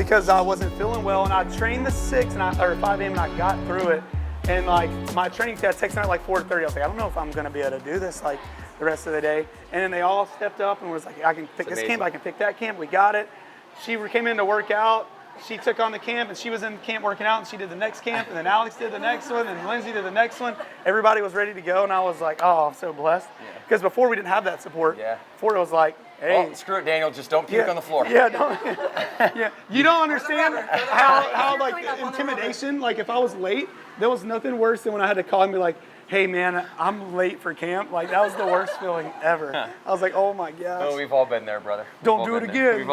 because I wasn't feeling well, and I trained the 6 or 5 a.m. and I got through it. And like my training test takes me at like 4:30. I was like, I don't know if I'm gonna be able to do this like the rest of the day. And then they all stepped up and was like, I can pick this camp, I can pick that camp. We got it. She came in to work out. She took on the camp, and she was in camp working out, and she did the next camp, and then Alex did the next one, and Lindsay did the next one. Everybody was ready to go, and I was like, oh, I'm so blessed. Because before we didn't have that support. Yeah. Before it was like, hey. Well, screw it, Daniel, just don't puke on the floor. Yeah, don't. You don't understand how like intimidation, like if I was late, there was nothing worse than when I had to call and be like, hey man, I'm late for camp. Like that was the worst feeling ever. I was like, oh my gosh. Oh, we've all been there, brother. Don't do it again.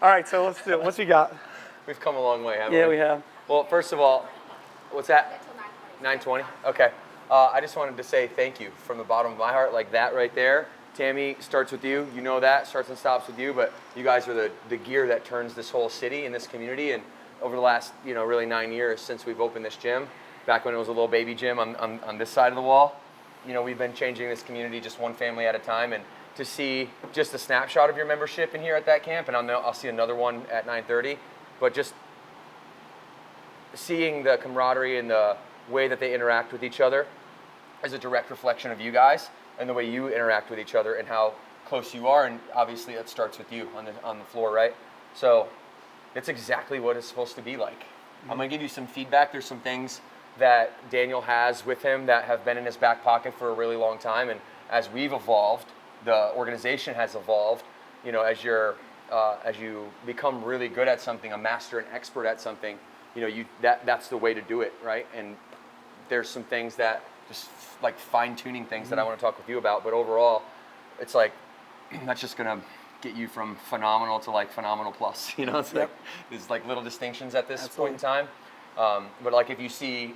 All right, so let's do it. What you got? We've come a long way, haven't we? Yeah, we have. Well, first of all, what's that? 9:20? Okay. I just wanted to say thank you from the bottom of my heart, like that right there. Tammy, starts with you. You know that, starts and stops with you, but you guys are the gear that turns this whole city and this community. And over the last, really 9 years since we've opened this gym, back when it was a little baby gym on this side of the wall, we've been changing this community just one family at a time. And to see just a snapshot of your membership in here at that camp, and I'll see another one at 9:30, but just seeing the camaraderie and the way that they interact with each other is a direct reflection of you guys and the way you interact with each other and how close you are, and obviously it starts with you on the floor, right? So it's exactly what it's supposed to be like. Mm-hmm. I'm gonna give you some feedback. There's some things that Daniel has with him that have been in his back pocket for a really long time, and as we've evolved, the organization has evolved. As you become really good at something, a master and expert at something, that's the way to do it, right? And there's some things that just like fine-tuning things that I want to talk with you about, but overall, it's like that's just gonna get you from phenomenal to like phenomenal plus. It's like there's like little distinctions at this point in time. But like if you see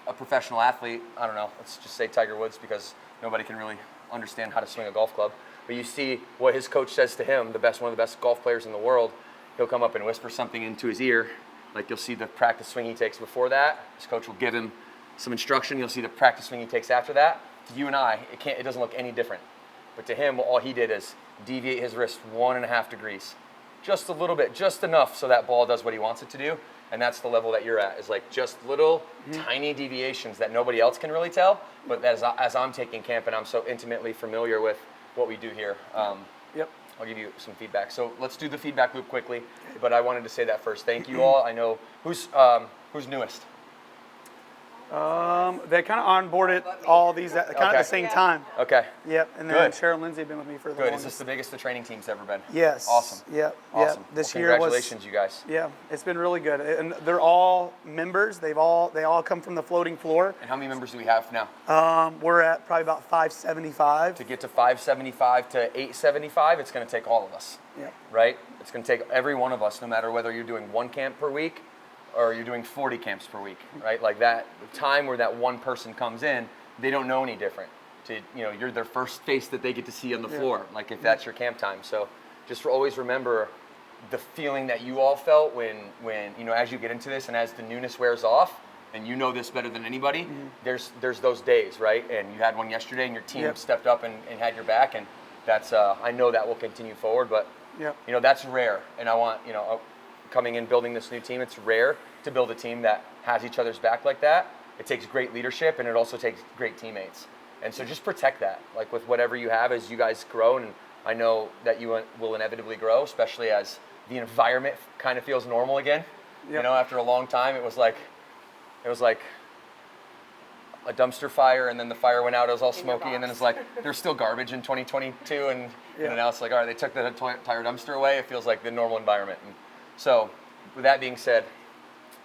a professional athlete, I don't know, let's just say Tiger Woods, because nobody can really understand how to swing a golf club, but you see what his coach says to him, one of the best golf players in the world, he'll come up and whisper something into his ear. Like you'll see the practice swing he takes before that, his coach will give him some instruction, you'll see the practice swing he takes after that. To you and I, it doesn't look any different. But to him, all he did is deviate his wrist 1.5 degrees. Just a little bit, just enough so that ball does what he wants it to do. And that's the level that you're at, is like just little tiny deviations that nobody else can really tell. But as I'm taking camp and I'm so intimately familiar with what we do here, I'll give you some feedback. So let's do the feedback loop quickly. But I wanted to say that first. Thank you all. I know who's newest. They kind of onboarded all these at kind of the same time. Okay. Yep. And then Cheryl and Lindsay have been with me for the longest. Is this the biggest the training team's ever been? Yes. Awesome. Yep. Awesome. Yep. This year congratulations, you guys. Yeah, it's been really good, and they're all members. They all come from the floating floor. And how many members do we have now? We're at probably about 575. To get to 575 to 875, it's going to take all of us. Yeah. Right. It's going to take every one of us, no matter whether you're doing 1 camp per week or you're doing 40 camps per week, right? Like that, the time where that one person comes in, they don't know any different. You're their first face that they get to see on the floor, like if that's your camp time. So just always remember the feeling that you all felt when as you get into this and as the newness wears off, and you know this better than anybody, there's those days, right? And you had one yesterday and your team stepped up and had your back, and that's, I know that will continue forward, but that's rare. And I want, coming in, building this new team, it's rare to build a team that has each other's back like that. It takes great leadership, and it also takes great teammates. And so just protect that, like with whatever you have as you guys grow. And I know that you will inevitably grow, especially as the environment kind of feels normal again. After a long time, it was like a dumpster fire, and then the fire went out, it was all smoky, and then it's like, there's still garbage in 2022, and now it's like, all right, they took the entire dumpster away, it feels like the normal environment. And so, with that being said,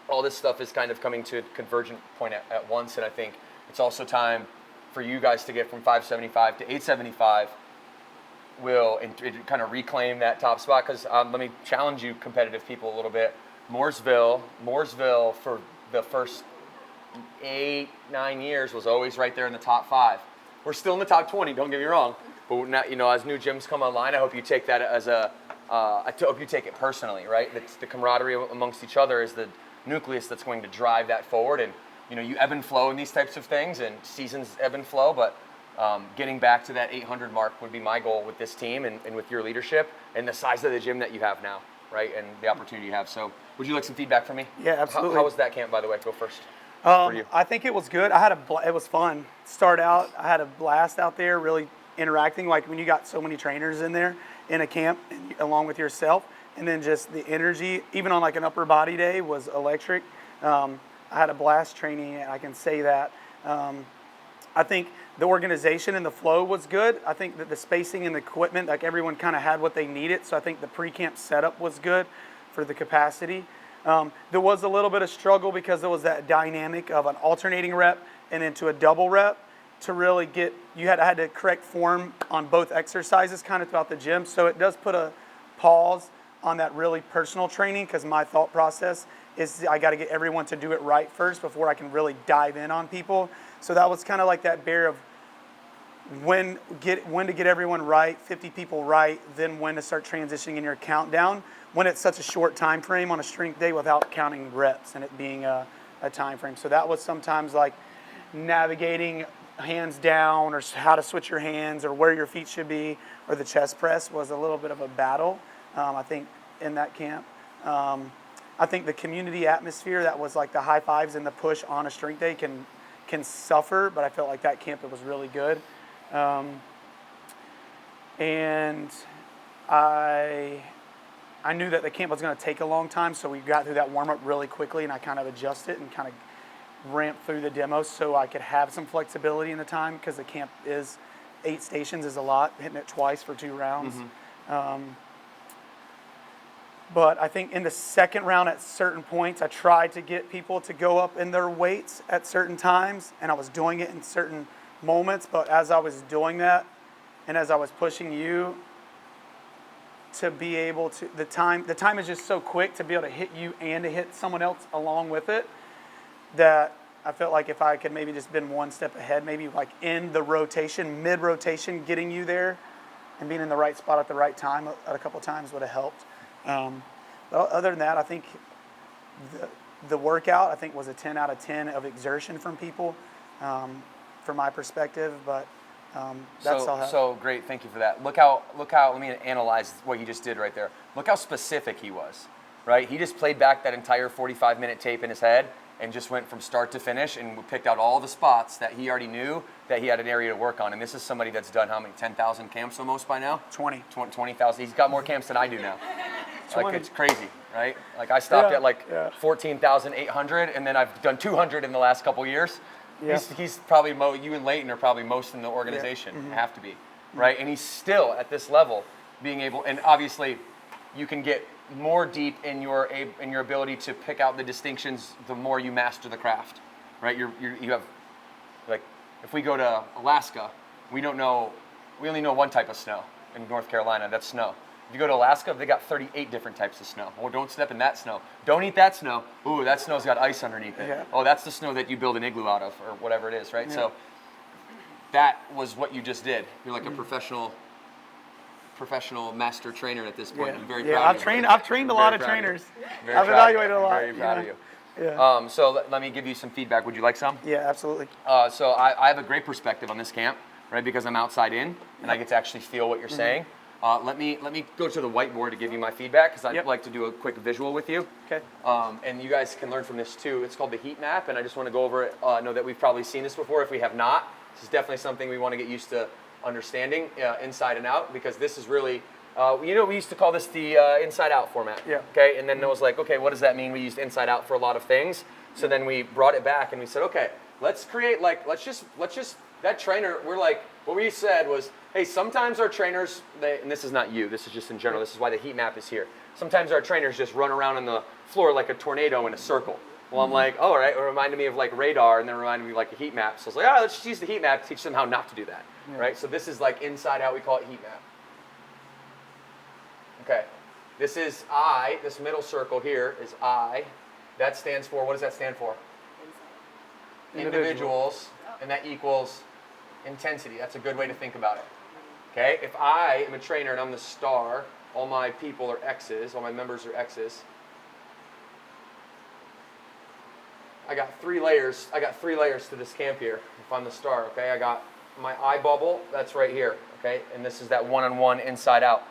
all this stuff is kind of coming to a convergent point at once, and I think it's also time for you guys to get from 575 to 875, and kind of reclaim that top spot, because let me challenge you competitive people a little bit. Mooresville for the first 8-9 years was always right there in the top 5. We're still in the top 20, don't get me wrong, but now, as new gyms come online, I hope you take that as I hope you take it personally, right? The camaraderie amongst each other is the nucleus that's going to drive that forward. And you ebb and flow in these types of things, and seasons ebb and flow, but getting back to that 800 mark would be my goal with this team and with your leadership and the size of the gym that you have now. right? And the opportunity you have. So would you like some feedback from me? Yeah, absolutely. How was that camp, by the way? Go first. For you. I think it was good. It was fun. Start out, I had a blast out there, really interacting. Like when you got so many trainers in there in a camp, along with yourself, and then just the energy, even on like an upper body day, was electric. I had a blast training. I can say that. I think the organization and the flow was good. I think that the spacing and the equipment, like everyone kind of had what they needed. So I think the pre-camp setup was good for the capacity. There was a little bit of struggle because there was that dynamic of an alternating rep and into a double rep to really get, I had to correct form on both exercises kind of throughout the gym. So it does put a pause on that really personal training because my thought process is I got to get everyone to do it right first before I can really dive in on people. So that was kind of like that barrier of when to get everyone right, 50 people right, then when to start transitioning in your countdown when it's such a short time frame on a strength day without counting reps and it being a time frame. So that was sometimes like navigating hands down or how to switch your hands or where your feet should be or the chest press was a little bit of a battle, I think, in that camp. I think the community atmosphere, that was like the high fives and the push on a strength day can suffer, but I felt like that camp, it was really good. And I knew that the camp was going to take a long time, so we got through that warm-up really quickly, and I kind of adjusted and kind of ramped through the demos so I could have some flexibility in the time because the camp is 8 stations is a lot, hitting it twice for 2 rounds. But I think in the second round at certain points, I tried to get people to go up in their weights at certain times, and I was doing it in certain moments, but as I was doing that and as I was pushing you to be able to, the time is just so quick to be able to hit you and to hit someone else along with it that I felt like if I could maybe just been one step ahead, maybe like in the rotation, mid-rotation, getting you there and being in the right spot at the right time at a couple times would have helped. But other than that, I think the workout, I think, was a 10 out of 10 of exertion from people, from my perspective, but that's all. So great, thank you for that. Look how, let me analyze what you just did right there. Look how specific he was, right? He just played back that entire 45-minute tape in his head and just went from start to finish and picked out all the spots that he already knew that he had an area to work on. And this is somebody that's done how many, 10,000 camps almost by now? 20,000. He's got more camps than I do now. 20. Like, it's crazy, right? Like, I stopped at 14,800, and then I've done 200 in the last couple years. Yeah. He's probably, you and Leighton are probably most in the organization, have to be, right? And he's still at this level being able, and obviously you can get more deep in your ability to pick out the distinctions the more you master the craft, right? You have, like, if we go to Alaska, we only know one type of snow in North Carolina, that's snow. If you go to Alaska, they got 38 different types of snow. Oh, don't step in that snow. Don't eat that snow. Ooh, that snow's got ice underneath it. Yeah. Oh, that's the snow that you build an igloo out of, or whatever it is, right? Yeah. So that was what you just did. You're like a professional master trainer at this point. I'm very proud of you. I've trained a lot of trainers. I've evaluated a lot. Very proud of you. Yeah. So let me give you some feedback. Would you like some? Yeah, absolutely. So I have a great perspective on this camp, right? Because I'm outside in, and I get to actually feel what you're saying. Let me go to the whiteboard to give you my feedback because I'd like to do a quick visual with you. Okay. And you guys can learn from this too. It's called the heat map, and I just want to go over it. I know that we've probably seen this before. If we have not, this is definitely something we want to get used to understanding inside and out because this is really, we used to call this the inside out format. Yeah. Okay. And then it was like, okay, what does that mean? We used inside out for a lot of things. So then we brought it back and we said, okay, let's create let's just that trainer. We're like, what we said was, hey, sometimes our trainers, and this is not you, this is just in general, this is why the heat map is here. Sometimes our trainers just run around on the floor like a tornado in a circle. Well, I'm like, all right, it reminded me of like radar, and then it reminded me of like a heat map. So I was like, let's just use the heat map to teach them how not to do that, right? So this is like inside out, we call it heat map. Okay, this is I, this middle circle here is I. That stands for, what does that stand for? Individuals, and that equals intensity. That's a good way to think about it. Okay, if I am a trainer and I'm the star, all my people are X's, all my members are X's. I got 3 layers. I got 3 layers to this camp here. If I'm the star, okay, I got my I bubble. That's right here. Okay, and this is that one-on-one inside out.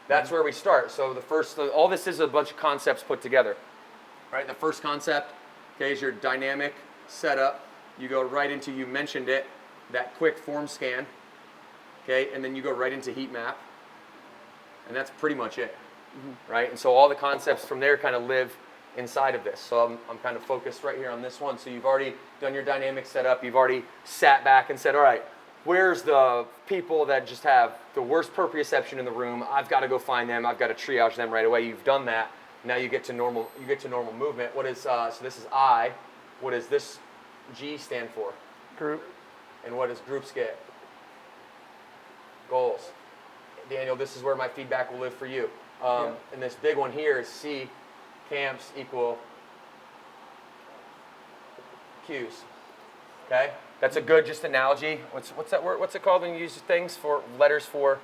That's where we start. So all this is a bunch of concepts put together, right? The first concept, okay, is your dynamic setup. You go right into, you mentioned it, that quick form scan, okay, and then you go right into heat map, and that's pretty much it, right? And so all the concepts from there kind of live inside of this. So I'm kind of focused right here on this one. So you've already done your dynamic setup. You've already sat back and said, all right, where's the people that just have the worst proprioception in the room? I've got to go find them. I've got to triage them right away. You've done that. Now you get to normal. You get to normal movement. What is so? This is I. What does this G stand for? Group. And what does groups get? Goals. Daniel, this is where my feedback will live for you. And this big one here is C. Camps equal Qs. Okay. That's a good just analogy. What's that word? What's it called when you use things for letters for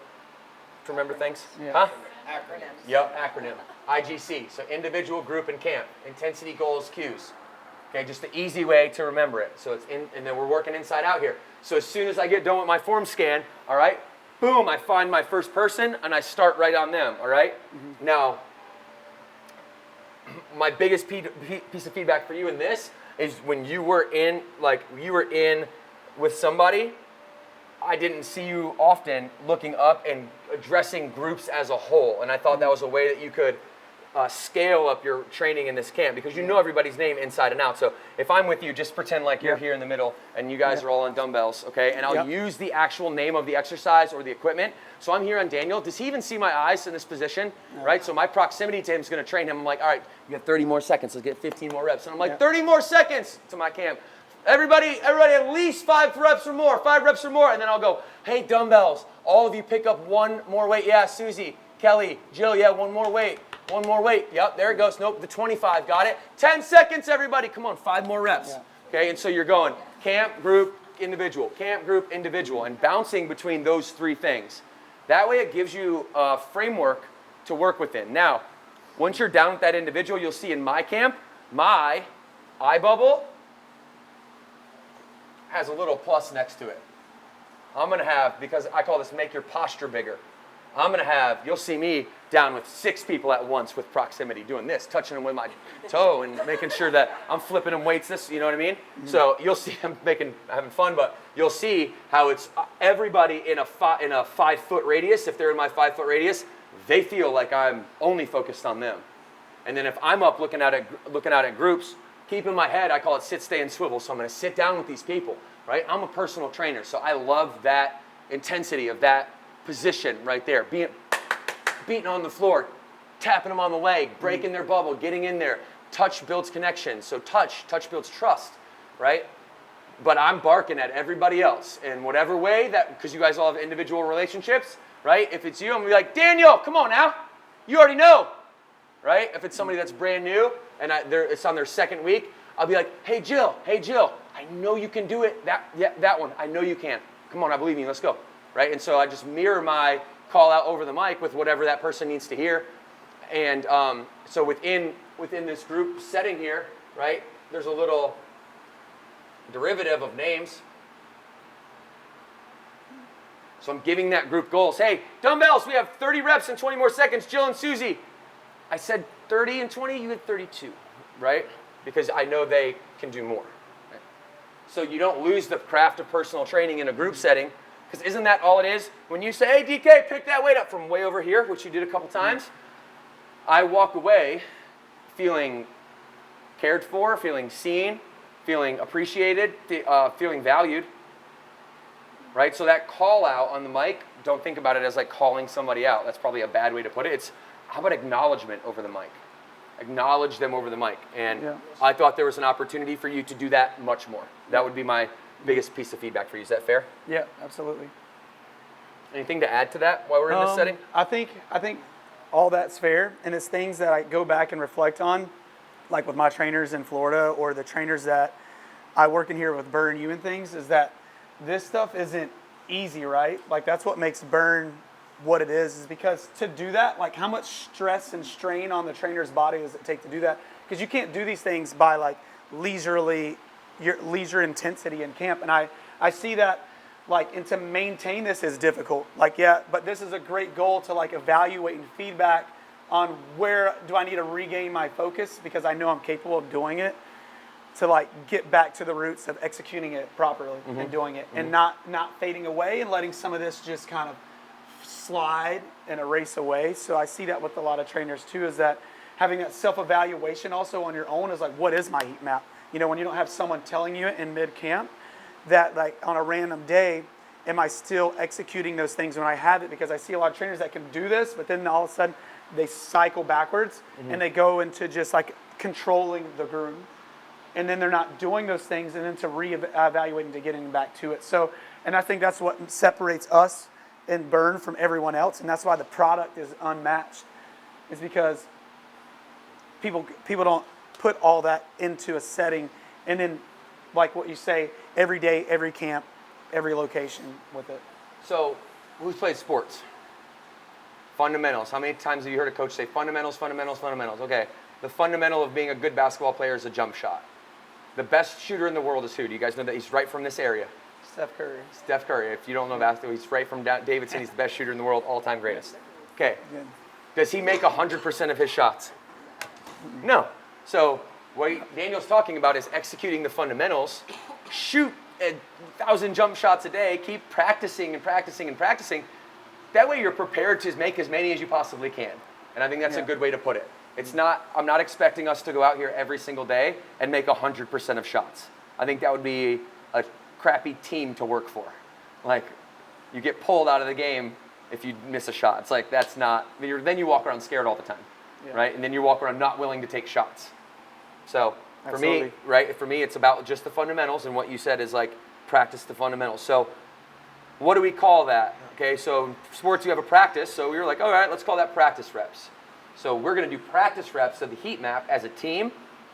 to remember things? Yeah. Huh? Acronyms. Yep, acronym. IGC. So individual, group, and camp. Intensity, goals, Qs. Okay, just the easy way to remember it. So it's in, and then we're working inside out here. So as soon as I get done with my form scan, all right, boom, I find my first person and I start right on them. All right. Now, my biggest piece of feedback for you in this is when you were in with somebody, I didn't see you often looking up and addressing groups as a whole. And I thought that was a way that you could scale up your training in this camp because you know everybody's name inside and out. So if I'm with you, just pretend like you're here in the middle and you guys are all on dumbbells, okay? And I'll use the actual name of the exercise or the equipment. So I'm here on Daniel. Does he even see my eyes in this position, right? So my proximity to him is going to train him. I'm like, all right, you got 30 more seconds. Let's get 15 more reps. And I'm like, 30 more seconds to my camp. Everybody at least 5 reps or more, 5 reps or more. And then I'll go, hey, dumbbells, all of you pick up one more weight. Yeah, Susie, Kelly, Jill, yeah, one more weight. One more weight. Yep, there it goes. Nope, the 25. Got it. 10 seconds, everybody. Come on, 5 more reps. Yeah. Okay, and so you're going camp, group, individual. Camp, group, individual. And bouncing between those 3 things. That way it gives you a framework to work within. Now, once you're down with that individual, you'll see in my camp, my eye bubble has a little plus next to it. I'm going to have, because I call this make your posture bigger. I'm going to have, you'll see me down with 6 people at once with proximity, doing this, touching them with my toe and making sure that I'm flipping them weights, this, you know what I mean? So you'll see I'm having fun, but you'll see how it's everybody in a 5-foot radius. If they're in my 5-foot radius, they feel like I'm only focused on them. And then if I'm up looking out at groups, keep in my head, I call it sit, stay, and swivel. So I'm going to sit down with these people, right? I'm a personal trainer, so I love that intensity of that position right there, beating on the floor, tapping them on the leg, breaking their bubble, getting in there. Touch builds connection, so touch builds trust, right? But I'm barking at everybody else in whatever way that, because you guys all have individual relationships, right? If it's you, I'm gonna be like, Daniel, come on now, you already know, right? If it's somebody that's brand new and it's on their 2nd week, I'll be like, hey Jill, I know you can do it. That one, I know you can. Come on, I believe in you. Let's go. Right, and so I just mirror my call out over the mic with whatever that person needs to hear, and so within this group setting here, right, there's a little derivative of names. So I'm giving that group goals. Hey, dumbbells, we have 30 reps in 20 more seconds. Jill and Susie, I said 30 and 20. You had 32, right? Because I know they can do more. Right? So you don't lose the craft of personal training in a group setting. Because isn't that all it is? When you say, hey, DK, pick that weight up from way over here, which you did a couple times, I walk away feeling cared for, feeling seen, feeling appreciated, feeling valued, right? So that call out on the mic, don't think about it as like calling somebody out. That's probably a bad way to put it. It's, how about acknowledgement over the mic? Acknowledge them over the mic. And I thought there was an opportunity for you to do that much more. That would be my biggest piece of feedback for you. Is that fair? Yeah, absolutely. Anything to add to that while we're in this setting? I think all that's fair, and it's things that I go back and reflect on, like with my trainers in Florida or the trainers that I work in here with Burn You and things, is that this stuff isn't easy, right? Like that's what makes Burn what it is because to do that, like how much stress and strain on the trainer's body does it take to do that? Because you can't do these things by like your leisure intensity in camp. And I see that Like, and to maintain this is difficult. Like, yeah, but this is a great goal to like evaluate and feedback on where do I need to regain my focus because I know I'm capable of doing it, to like get back to the roots of executing it properly and doing it and not fading away and letting some of this just kind of slide and erase away. So I see that with a lot of trainers too, is that having that self-evaluation also on your own is like, what is my heat map? You know, when you don't have someone telling you it in mid-camp, that like on a random day, am I still executing those things when I have it? Because I see a lot of trainers that can do this, but then all of a sudden they cycle backwards and they go into just like controlling the groove. And then they're not doing those things and then to reevaluating to getting back to it. So, and I think that's what separates us and Burn from everyone else. And that's why the product is unmatched, is because people don't put all that into a setting and then, like what you say, every day, every camp, every location with it. So, who's played sports? Fundamentals. How many times have you heard a coach say fundamentals, fundamentals, fundamentals? Okay, the fundamental of being a good basketball player is a jump shot. The best shooter in the world is who? Do you guys know that? He's right from this area. Steph Curry. Steph Curry. If you don't know basketball, he's right from Davidson. He's the best shooter in the world, all-time greatest. Okay. Does he make 100% of his shots? No. So what Daniel's talking about is executing the fundamentals. Shoot 1,000 jump shots a day. Keep practicing and practicing and practicing. That way you're prepared to make as many as you possibly can. And I think that's a good way to put it. It's not, I'm not expecting us to go out here every single day and make 100% of shots. I think that would be a crappy team to work for. Like, you get pulled out of the game if you miss a shot. It's like, that's not, then you walk around scared all the time, right? And then you walk around not willing to take shots. So for me, right, for me, it's about just the fundamentals, and what you said is like, practice the fundamentals. So what do we call that? Okay, so in sports you have a practice, so you're like, all right, let's call that practice reps. So we're going to do practice reps of the heat map as a team,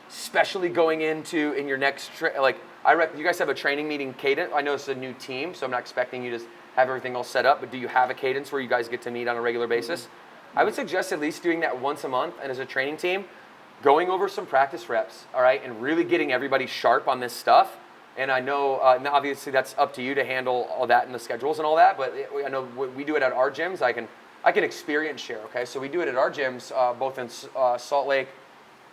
especially going into in your next you guys have a training meeting cadence. I know it's a new team, so I'm not expecting you to have everything all set up, but do you have a cadence where you guys get to meet on a regular basis? I would suggest at least doing that once a month, and as a training team, going over some practice reps, all right, and really getting everybody sharp on this stuff. And I know, obviously that's up to you to handle all that and the schedules and all that, but I know we do it at our gyms. I can experience share, okay? So we do it at our gyms, both in Salt Lake.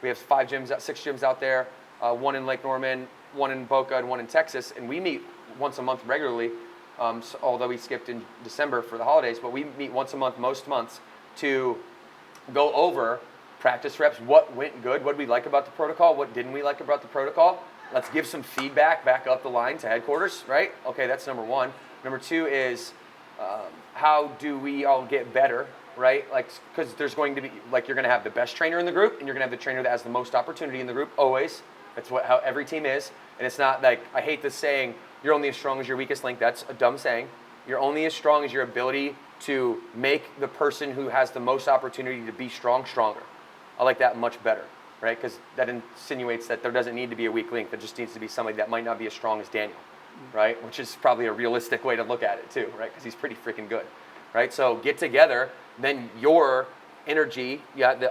We have 6 gyms out there, one in Lake Norman, one in Boca, and one in Texas. And we meet once a month regularly, although we skipped in December for the holidays, but we meet once a month most months to go over practice reps, what went good, what did we like about the protocol, what didn't we like about the protocol. Let's give some feedback back up the line to headquarters, right? Okay, that's number one. Number two is how do we all get better, right? Like, because there's going to be, like, you're going to have the best trainer in the group, and you're going to have the trainer that has the most opportunity in the group, always. That's how every team is. And it's not like, I hate this saying, you're only as strong as your weakest link. That's a dumb saying. You're only as strong as your ability to make the person who has the most opportunity to be strong, stronger. I like that much better, right? Because that insinuates that there doesn't need to be a weak link. There just needs to be somebody that might not be as strong as Daniel, right? Which is probably a realistic way to look at it too, right? Because he's pretty freaking good, right? So get together, then your energy,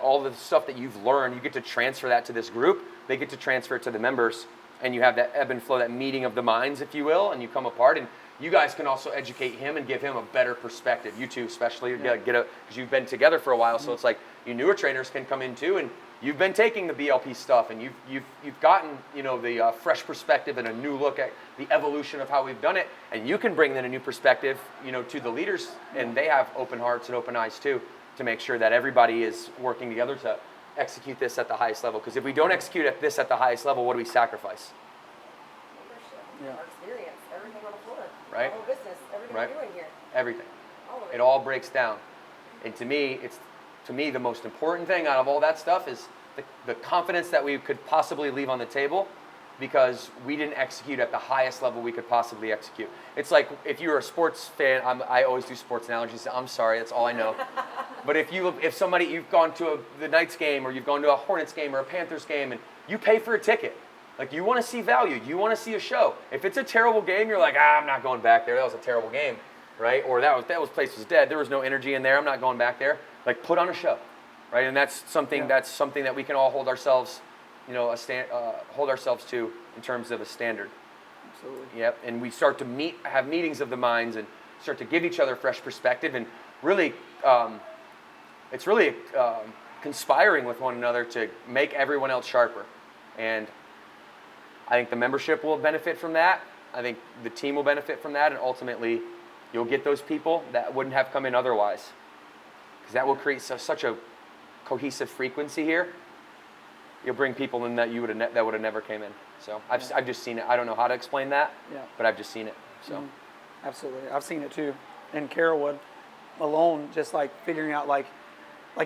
all the stuff that you've learned, you get to transfer that to this group. They get to transfer it to the members, and you have that ebb and flow, that meeting of the minds, if you will, and you come apart. And you guys can also educate him and give him a better perspective. You two especially, because you've been together for a while, so it's like you newer trainers can come in too, and you've been taking the BLP stuff, and you've gotten the fresh perspective and a new look at the evolution of how we've done it, and you can bring in a new perspective, to the leaders, and they have open hearts and open eyes too, to make sure that everybody is working together to execute this at the highest level. Because if we don't execute this at the highest level, what do we sacrifice? Our experience, everything on the floor, right? Our whole business, everything we're doing here. Everything. All of it. It all breaks down. And to me, the most important thing out of all that stuff is the confidence that we could possibly leave on the table, because we didn't execute at the highest level we could possibly execute. It's like if you're a sports fan, I always do sports analogies. I'm sorry, that's all I know. But if you've gone to the Knights game, or you've gone to a Hornets game or a Panthers game, and you pay for a ticket, like, you want to see value, you want to see a show. If it's a terrible game, you're like, I'm not going back there. That was a terrible game, right? Or that place was dead. There was no energy in there. I'm not going back there. Like, put on a show, right? And that's something that we can all hold ourselves, hold ourselves to in terms of a standard. Absolutely. Yep. And we start to have meetings of the minds and start to give each other fresh perspective, and really, it's really conspiring with one another to make everyone else sharper. And I think the membership will benefit from that. I think the team will benefit from that, and ultimately, you'll get those people that wouldn't have come in otherwise, because that will create such a cohesive frequency here. You'll bring people in that that would have never came in. So I've just seen it. I don't know how to explain that, but I've just seen it. So absolutely, I've seen it too. In Carrollwood alone, just like figuring out like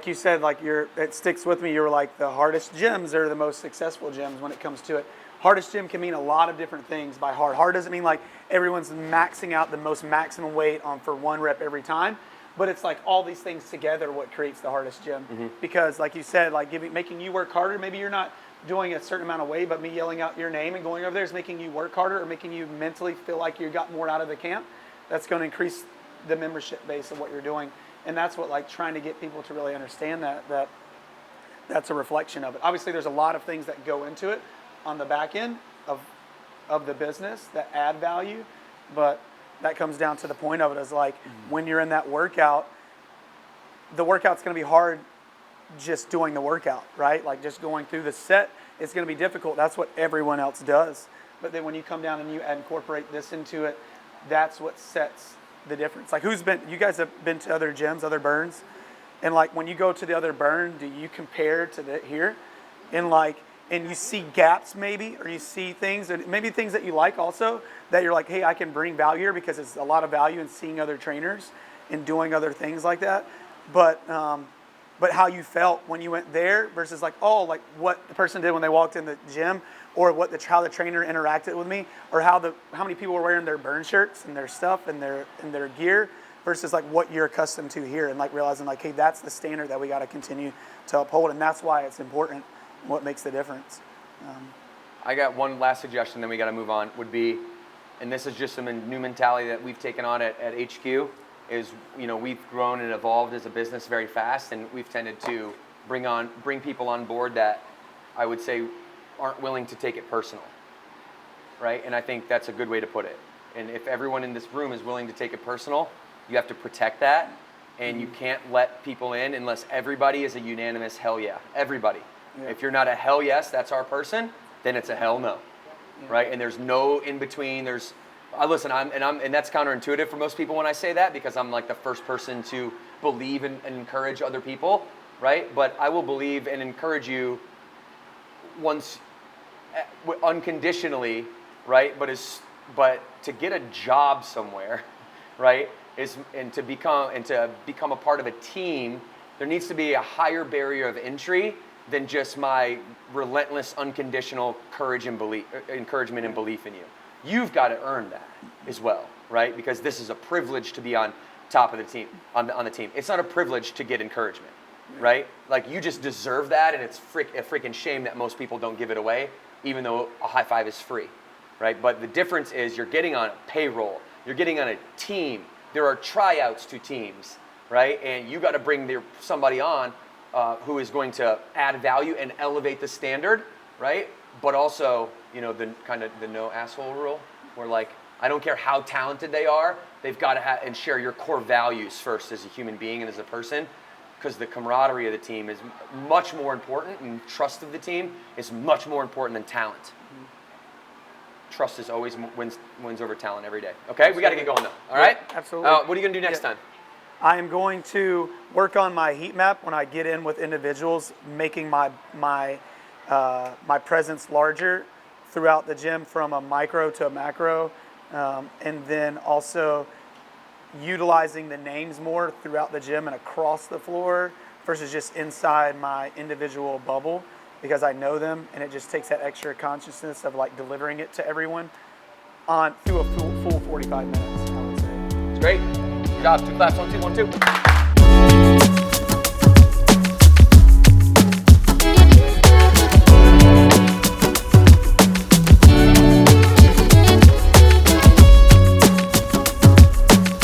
you said, like it sticks with me. You're like the hardest gyms are the most successful gyms when it comes to it. Hardest gym can mean a lot of different things by hard. Hard doesn't mean like everyone's maxing out the most maximum weight on for one rep every time, but it's like all these things together what creates the hardest gym. Because like you said, like making you work harder. Maybe you're not doing a certain amount of weight, but me yelling out your name and going over there is making you work harder or making you mentally feel like you got more out of the camp. That's going to increase the membership base of what you're doing. And that's what like trying to get people to really understand that's a reflection of it. Obviously, there's a lot of things that go into it on the back end of the business that add value, but that comes down to the point of it is like when you're in that workout, the workout's going to be hard just doing the workout, right? Like just going through the set, it's going to be difficult. That's what everyone else does. But then when you come down and you incorporate this into it, that's what sets the difference. Like you guys have been to other gyms, other burns, and like when you go to the other burn, do you compare to here? And you see gaps maybe, or you see things, and maybe things that you like also, that you're like, hey, I can bring value here because it's a lot of value in seeing other trainers and doing other things like that. But how you felt when you went there versus like what the person did when they walked in the gym, or how the trainer interacted with me, or how many people were wearing their burn shirts and their stuff and their gear versus like what you're accustomed to here, and like realizing like, hey, that's the standard that we got to continue to uphold, and that's why it's important. What makes the difference? I got one last suggestion, then we got to move on, would be, and this is just some new mentality that we've taken on at HQ, is, we've grown and evolved as a business very fast, and we've tended to bring people on board that I would say aren't willing to take it personal, right? And I think that's a good way to put it. And if everyone in this room is willing to take it personal, you have to protect that, and you can't let people in unless everybody is a unanimous hell yeah. Everybody. Yeah. If you're not a hell yes, that's our person, then it's a hell no, right? And there's no in between. And that's counterintuitive for most people when I say that, because I'm like the first person to believe and encourage other people, right? But I will believe and encourage you once unconditionally, right? But to get a job somewhere, right? And to become a part of a team, there needs to be a higher barrier of entry than just my relentless, unconditional encouragement and belief in you. You've got to earn that as well, right? Because this is a privilege to be on top of the team, on the team. It's not a privilege to get encouragement, right? Like, you just deserve that, and it's a freaking shame that most people don't give it away, even though a high five is free, right? But the difference is you're getting on a payroll, you're getting on a team. There are tryouts to teams, right? And you got to bring somebody on who is going to add value and elevate the standard, right? But also, the kind of the no asshole rule, where like, I don't care how talented they are, they've got to and share your core values first as a human being and as a person, because the camaraderie of the team is much more important, and trust of the team is much more important than talent. Trust is always wins over talent every day. Okay, absolutely. We got to get going though. All right, absolutely. What are you gonna do next time? I am going to work on my heat map when I get in with individuals, making my presence larger throughout the gym from a micro to a macro, and then also utilizing the names more throughout the gym and across the floor versus just inside my individual bubble, because I know them, and it just takes that extra consciousness of like delivering it to everyone through a full 45 minutes, I would say. It's great. Good job. 2 claps, 1, 2, 1, 2.